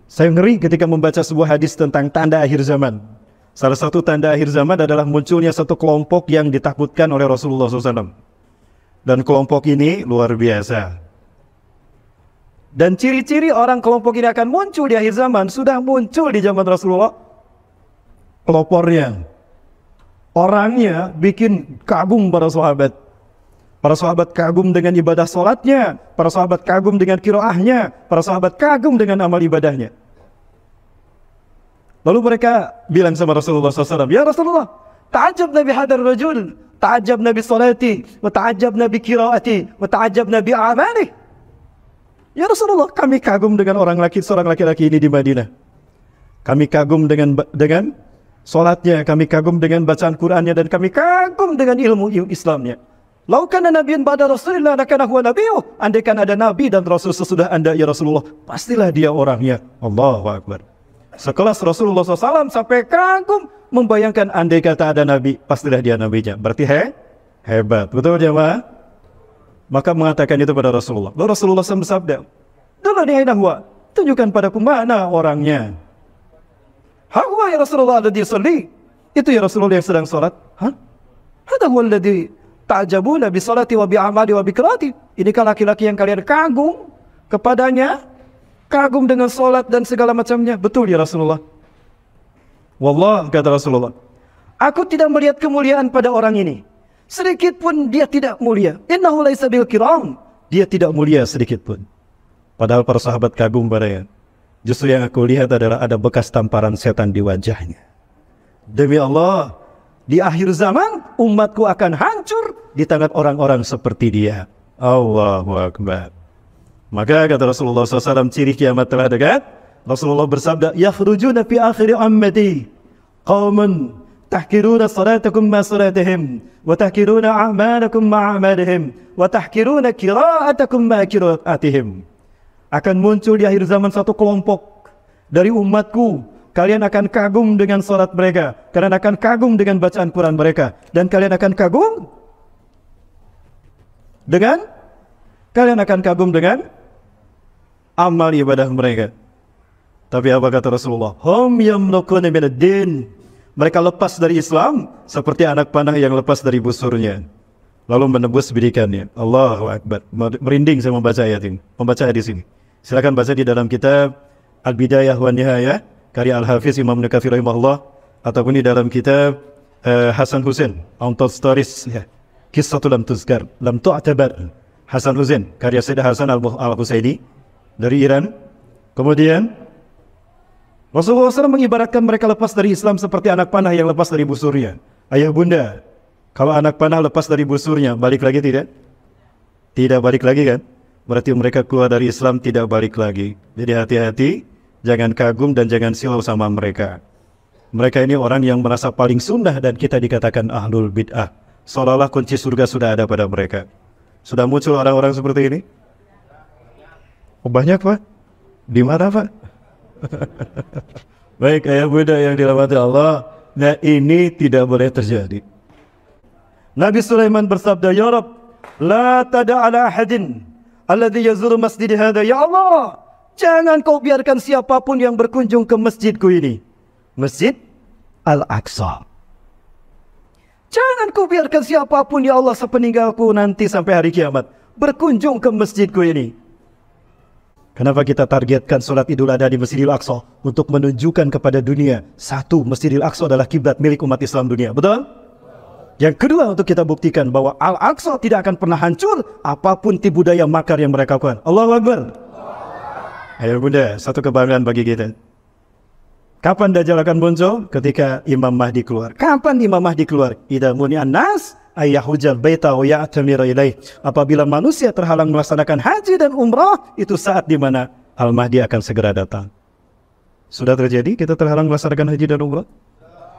Saya ngeri ketika membaca sebuah hadis tentang tanda akhir zaman. Salah satu tanda akhir zaman adalah munculnya satu kelompok yang ditakutkan oleh Rasulullah SAW. Dan kelompok ini luar biasa. Dan ciri-ciri orang kelompok ini akan muncul di akhir zaman sudah muncul di zaman Rasulullah. Pelopornya, orangnya bikin kagum para sahabat. Para sahabat kagum dengan ibadah sholatnya, para sahabat kagum dengan qiraahnya, para sahabat kagum dengan amal ibadahnya. Lalu mereka bilang sama Rasulullah SAW, "Ya Rasulullah, ta'ajabna bi hadar rajul, ta'ajabna bi salati, wa ta'ajabna bi qiraati, wa ta'ajabna bi amali." Ya Rasulullah, kami kagum dengan seorang laki-laki ini di Madinah. Kami kagum dengan sholatnya, kami kagum dengan bacaan Qur'annya, dan kami kagum dengan ilmu Islamnya. Lau kana nabiyyan ba'da Rasulillah lakana huwa nabiyyu. Andaikan ada nabi dan rasul sesudah Anda ya Rasulullah, pastilah dia orangnya. Allahu Akbar. Sekelas Rasulullah SAW sampai kagum membayangkan andai kata ada nabi, pastilah dia nabinya. Berarti hebat. Betul jemaah? Maka mengatakan itu pada Rasulullah. Lalu Rasulullah SAW bersabda, "Dullani aina huwa." Tunjukkan padaku mana orangnya. "Huwa ya Rasulullah alladhi yusalli." Itu ya Rasulullah yang sedang salat. Hah? Hada huwa alladhi ta'jabuna bi salati wa bi amali wa bi qiraati. Inikah laki-laki yang kalian kagum kepadanya, kagum dengan salat dan segala macamnya? Betul ya Rasulullah. Wallah, kata Rasulullah, aku tidak melihat kemuliaan pada orang ini. Sedikit pun dia tidak mulia. Innahu laisa bil kiram. Dia tidak mulia sedikit pun. Padahal para sahabat kagum padanya. Justru yang aku lihat adalah ada bekas tamparan setan di wajahnya. Demi Allah, di akhir zaman umatku akan hancur di tangan orang-orang seperti dia. Allahu Akbar. Maka kata Rasulullah SAW, ciri kiamat telah dekat. Rasulullah bersabda, "Yakhrujuna fi akhir ummati qaumun tahkiruna salatakum ma salatihim, wa tahkiruna a'malakum ma a'malihim, wa tahkiruna qira'atakum ma qira'atihim." Akan muncul di akhir zaman satu kelompok dari umatku. Kalian akan kagum dengan salat mereka, kalian akan kagum dengan bacaan Quran mereka, dan kalian akan kagum dengan amal ibadah mereka. Tapi apa kata Rasulullah? Hum yamlukuna minad-din. Mereka lepas dari Islam seperti anak panah yang lepas dari busurnya, lalu menembus bidikannya. Allahu Akbar. Merinding saya membaca ayat ini, membaca hadis ini. Silakan baca di dalam kitab Al-Bidayah wa Nihayah karya Al-Hafiz Imam Ibnu Katsir rahimahullah, ataupun di dalam kitab Hasan Husain Untold Stories, ya, Qissatul lam tuzkar lam tu'tabar, Hasan Husain karya Sayyid Hasan Al-Husaini dari Iran. Kemudian Rasulullah SAW mengibaratkan mereka lepas dari Islam seperti anak panah yang lepas dari busurnya. Ayah bunda, kalau anak panah lepas dari busurnya, balik lagi tidak? Tidak balik lagi kan? Berarti mereka keluar dari Islam tidak balik lagi. Jadi hati-hati, jangan kagum dan jangan silau sama mereka. Mereka ini orang yang merasa paling sunnah dan kita dikatakan ahlul bid'ah. Seolah-olah kunci surga sudah ada pada mereka. Sudah muncul orang-orang seperti ini? Oh, banyak Pak? Di mana Pak? Baik ayah bunda yang dirahmati Allah, nah ini tidak boleh terjadi. Nabi Sulaiman bersabda, "Ya Rabb, la tada' ala ahadin alladhi yazuru masjid hadha." Ya Allah, jangan kau biarkan siapapun yang berkunjung ke masjidku ini, Masjid Al-Aqsa. Jangan kau biarkan siapapun ya Allah sepeninggalku nanti sampai hari kiamat berkunjung ke masjidku ini. Kenapa kita targetkan sholat Idul Adha di Masjidil Aqsa? Untuk menunjukkan kepada dunia, satu, Masjidil Aqsa adalah kiblat milik umat Islam dunia. Betul? Yang kedua, untuk kita buktikan bahwa Al-Aqsa tidak akan pernah hancur apapun tipu daya makar yang mereka lakukan. Allahu Akbar. Ayo bunda, satu kebanggaan bagi kita. Kapan Dajjal akan muncul? Ketika Imam Mahdi keluar. Kapan Imam Mahdi keluar? Idza muni'an nas ayyahujal baita wa ya'tamira ilaih. Apabila manusia terhalang melaksanakan haji dan umrah, itu saat di mana Al-Mahdi akan segera datang. Sudah terjadi kita terhalang melaksanakan haji dan umrah?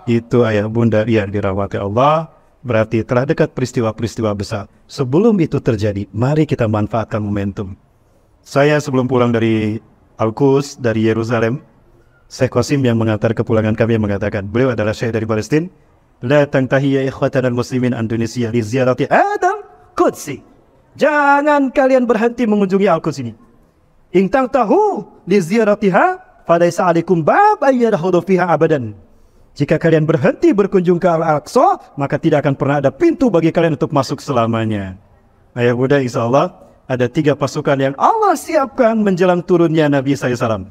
Itu ayah bunda yang dirahmati Allah, berarti telah dekat peristiwa-peristiwa besar. Sebelum itu terjadi, mari kita manfaatkan momentum. Saya sebelum pulang dari Al-Quds, dari Yerusalem, Syekh Qasim yang mengantar kepulangan kami mengatakan, beliau adalah Syekh dari Palestina, la tangtahi ya ikhwatan al-muslimin Indonesia li ziyarati Adam Qudsi. Jangan kalian berhenti mengunjungi Al-Quds ini. In tangtahu li ziyaratiha falaisa 'alaikum bab ayyadkhulu fiha abadan. Jika kalian berhenti berkunjung ke Al-Aqsa, maka tidak akan pernah ada pintu bagi kalian untuk masuk selamanya. Ayah Bunda, insya Allah ada 3 pasukan yang Allah siapkan menjelang turunnya Nabi SAW.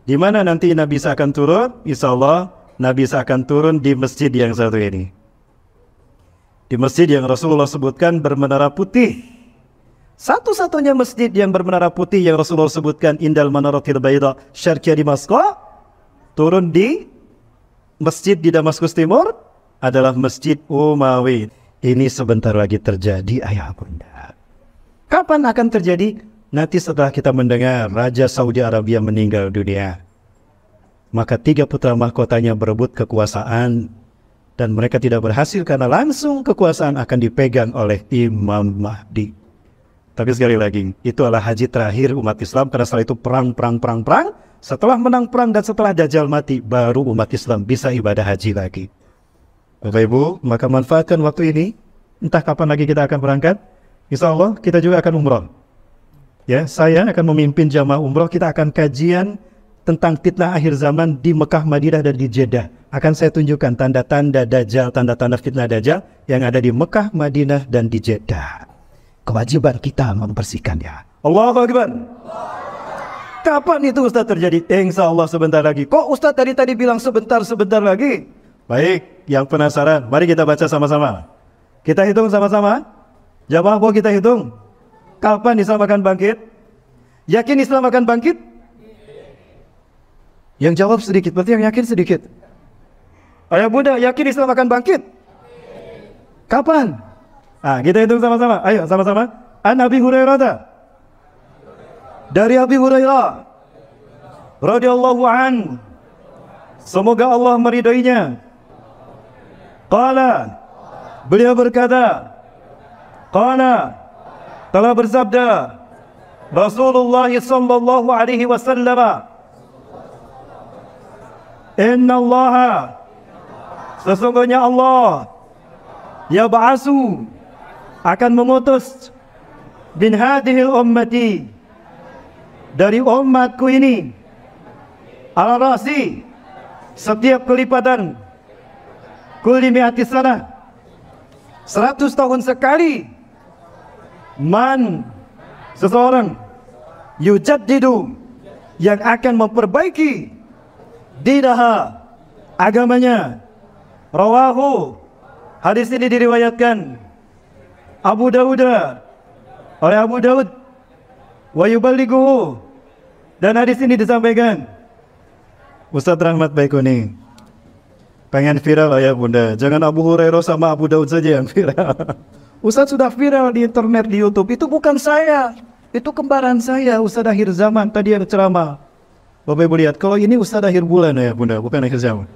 Di mana nanti Nabi Isa akan turun? Insya Allah Nabi Isa akan turun di masjid yang satu ini. Di masjid yang Rasulullah sebutkan bermenara putih. Satu-satunya masjid yang bermenara putih yang Rasulullah sebutkan Indal Manaratil Baida Syarqiyah Damaskus, turun di masjid di Damaskus Timur adalah Masjid Umayyah. Ini sebentar lagi terjadi, ayah bunda. Kapan akan terjadi? Nanti setelah kita mendengar Raja Saudi Arabia meninggal dunia, maka 3 putra mahkotanya berebut kekuasaan dan mereka tidak berhasil karena langsung kekuasaan akan dipegang oleh Imam Mahdi. Tapi sekali lagi, itu adalah haji terakhir umat Islam, karena setelah itu perang. Setelah menang perang dan setelah Dajjal mati, baru umat Islam bisa ibadah haji lagi. Bapak Ibu, maka manfaatkan waktu ini. Entah kapan lagi kita akan berangkat. Insya Allah kita juga akan umroh. Ya, saya akan memimpin jamaah umroh. Kita akan kajian tentang fitnah akhir zaman di Mekah, Madinah, dan di Jeddah. Akan saya tunjukkan tanda-tanda Dajjal, tanda-tanda fitnah Dajjal yang ada di Mekah, Madinah, dan di Jeddah. Kewajiban kita membersihkannya. Allahu Akbar. Kapan itu Ustaz terjadi? Insya Allah sebentar lagi. Kok Ustaz tadi bilang sebentar lagi? Baik, yang penasaran, mari kita baca sama-sama. Kita hitung sama-sama. Jamaah, mau kita hitung? Kapan Islam akan bangkit? Yakin Islam akan bangkit? Yang jawab sedikit, berarti yang yakin sedikit. Ayah bunda, yakin Islam akan bangkit? Kapan? Kita hitung sama-sama. Ayo, sama-sama. An Abi Hurairah. Dari Abi Hurairah radhiyallahu an, semoga Allah meridainya, qala, beliau berkata, qala, telah bersabda Rasulullah sallallahu alaihi wasallam, inna Allah, sesungguhnya Allah, yab'asu, akan mengutus bin hadhil ummati, dari umatku ini, ala rasi, setiap kelipatan, kulli mi'ati sanah, 100 tahun sekali, man, seseorang, yujaddidu, yang akan memperbaiki dinaha, agamanya. Rawahu, hadis ini diriwayatkan Abu Dawud, oleh Abu Dawud, wa yuballighuhu, dan hadis ini disampaikan Ustaz Rahmat Baikuni. Pengen viral ya bunda, jangan Abu Hurairah sama Abu Daud saja yang viral. Ustaz sudah viral di internet, di YouTube. Itu bukan saya, itu kembaran saya, Ustaz akhir zaman tadi yang ceramah. Bapak Ibu lihat, kalau ini Ustaz akhir bulan ya bunda, bukan akhir zaman.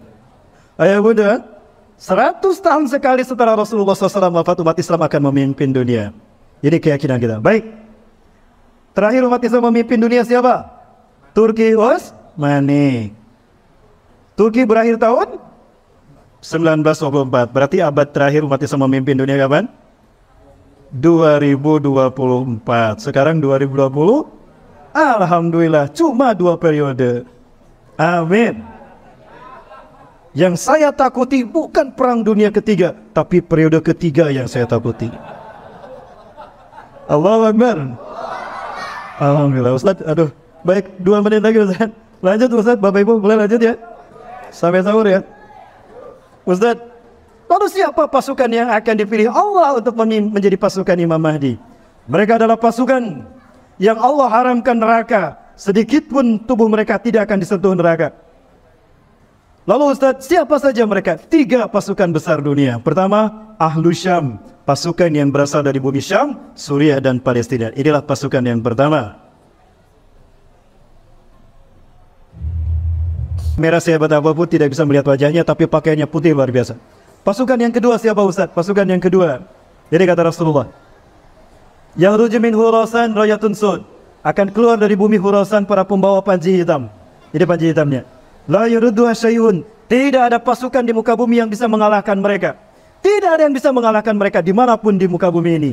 Ayah bunda, 100 tahun sekali setelah Rasulullah SAW wafat, umat Islam akan memimpin dunia. Ini keyakinan kita. Baik, terakhir umat Islam memimpin dunia siapa? Turki Utsmani. Turki berakhir tahun 1924. Berarti abad terakhir umat Islam memimpin dunia kapan? 2024. Sekarang 2020. Alhamdulillah, cuma 2 periode. Amin. Yang saya takuti bukan perang dunia ketiga, tapi periode ketiga yang saya takuti. Allahu Akbar. Alhamdulillah. Ustaz, aduh, baik, 2 menit lagi Ustaz. Lanjut Ustaz, Bapak Ibu boleh lanjut ya, sampai sahur ya Ustaz. Lalu siapa pasukan yang akan dipilih Allah untuk menjadi pasukan Imam Mahdi? Mereka adalah pasukan yang Allah haramkan neraka, sedikit pun tubuh mereka tidak akan disentuh neraka. Lalu Ustaz, siapa saja mereka? 3 pasukan besar dunia. Pertama, Ahlu Syam, pasukan yang berasal dari bumi Syam, Suriah dan Palestina. Inilah pasukan yang pertama. Merah sehebat apapun tidak bisa melihat wajahnya, tapi pakaiannya putih luar biasa. Pasukan yang kedua siapa Ustaz? Pasukan yang kedua, jadi kata Rasulullah, yakhruju min Khurasan rayatun sud, akan keluar dari bumi Khurasan para pembawa panji hitam. Ini panji hitamnya. La yurudduha syai'un, tidak ada pasukan di muka bumi yang bisa mengalahkan mereka. Tidak ada yang bisa mengalahkan mereka dimanapun di muka bumi ini.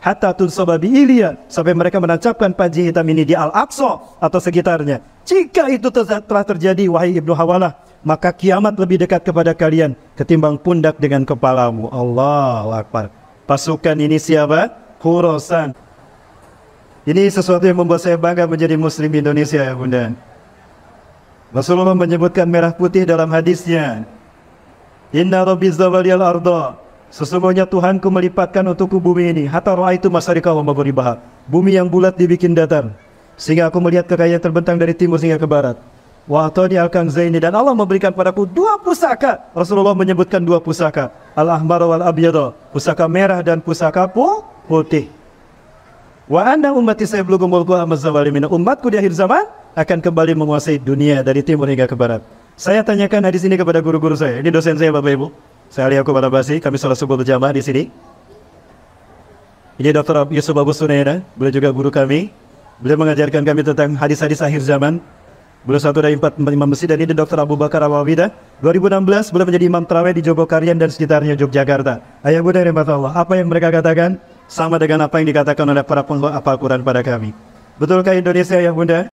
hatta tunsaba bi Ilya, sampai mereka menancapkan panji hitam ini di Al-Aqsa atau sekitarnya. Jika itu telah terjadi, wahai Ibnu Hawalah, maka kiamat lebih dekat kepada kalian ketimbang pundak dengan kepalamu. Allahu Akbar. Pasukan ini siapa? Khurasan. Ini sesuatu yang membuat saya bangga menjadi Muslim Indonesia, ya Bunda. Rasulullah menyebutkan merah putih dalam hadisnya. Inna rabbi zawaliyal arda. Sesungguhnya Tuhanku melipatkan untukku bumi ini. Hatta ra'aitu masyariqah wa maghribaha. Bumi yang bulat dibikin datar, sehingga aku melihat kekayaan terbentang dari timur hingga ke barat. Wa atani al-kanzaini, dan Allah memberikan padaku 2 pusaka. Rasulullah menyebutkan 2 pusaka. Al-ahmar wal abyad, pusaka merah dan pusaka putih. Wa anna ummati sayablughu mulkuha amaz-zalimin. Umatku di akhir zaman akan kembali menguasai dunia dari timur hingga ke barat. Saya tanyakan hadis ini kepada guru-guru saya. Ini dosen saya, Bapak Ibu. Saya Ali Yaqub Al-Abbasi, kami salah subuh berjamaah di sini. Ini Dr. Yusuf Abu Sunaina, beliau juga guru kami. Beliau mengajarkan kami tentang hadis-hadis akhir zaman. Beliau satu dari 4 imam masjid, dan ini Dr. Abu Bakar Awawidah. 2016 beliau menjadi imam tarawih di Jogokarian dan sekitarnya Yogyakarta. Ayah Bunda rahmat Allah, apa yang mereka katakan sama dengan apa yang dikatakan oleh para penghafal Al-Quran pada kami. Betulkah Indonesia, ya Bunda?